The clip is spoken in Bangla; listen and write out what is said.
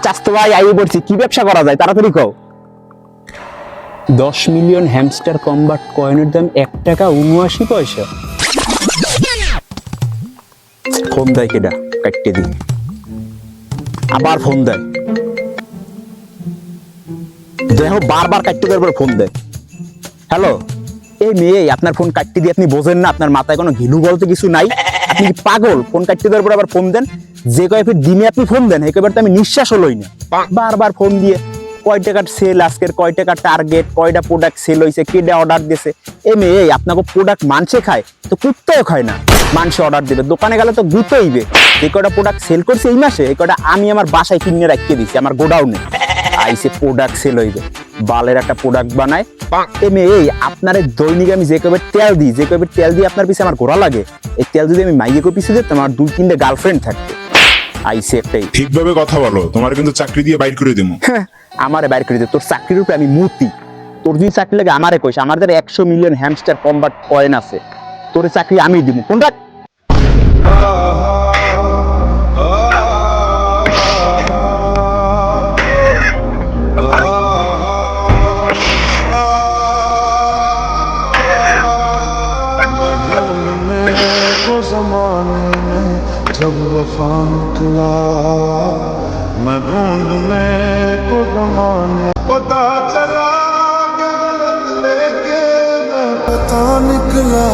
চাস্তো ভাই আই পড়ছি, কি ব্যবসা করা যায় তাড়াতাড়ি কও। 10 মিলিয়ন হ্যামস্টার কম্বাট কয়েনের দাম 1 টাকা 79 পয়সা। ফোন দেয় কেডা, কাটতে দি। আবার ফোন দেয়, দেখো বারবার কাটতে দেওয়ার পর ফোন দেয়। হ্যালো, এই মেয়ে আপনার ফোন কাটতে দিয়ে আপনি বোঝেন না? আপনার মাথায় কোনো ঘিলু বলতে কিছু নাই? আপনি কি পাগল? ফোন কাটতে দেওয়ার পর আবার ফোন দেন। যে কয়েকবার দিনে আপনি ফোন দেন একেবারে তো আমি নিঃশ্বাস হলোই না। বারবার ফোন দিয়ে কয় টাকার সেল আজকের, কয় টাকার টার্গেট, কয়টা প্রোডাক্ট সেল হয়েছে, কেডা অর্ডার দিয়েছে। এ মেয়ে আপনাকে প্রোডাক্ট মানছে খায় তো কুত্তাও খায় না। মানুষে অর্ডার দেবে, দোকানে গেলে তো গুতইবে। এই কয়টা প্রোডাক্ট সেল করছে এই মাসে, এই কয়টা আমি আমার বাসায় কিনে রাখিয়ে দিচ্ছি আমার গোডাউনে। আইসে প্রোডাক্ট সেল হইবে, বালের একটা প্রোডাক্ট বানায়। এ মেয়ে আপনার দৈনিক আমি যে কবে তেল দিই, যে কবে তেল দিয়ে আপনার পিছে আমার ঘোরা লাগে, এই তেল যদি আমি মাইয়ে কো পিছে দিতাম আমার 2-3টে গার্লফ্রেন্ড থাকতো। আইসে একটাই। ঠিকভাবে কথা বলো, তোমার কিন্তু চাকরি দিয়ে বাইর করে দেবো। আমারে বাইর করে দে, তোর চাকরির উপরে আমি মূর্তি। তোর যদি চাকরি লাগে আমারে কইস, আমাদের 100 মিলিয়ন হ্যামস্টার কম্বাট কয়েন আছে, তোর চাকরি আমি দিব। কোনটা ज़माने में जब वफा निकला, मैं ढूंढने को ज़माने पता चला, लेके मैं पता निकला।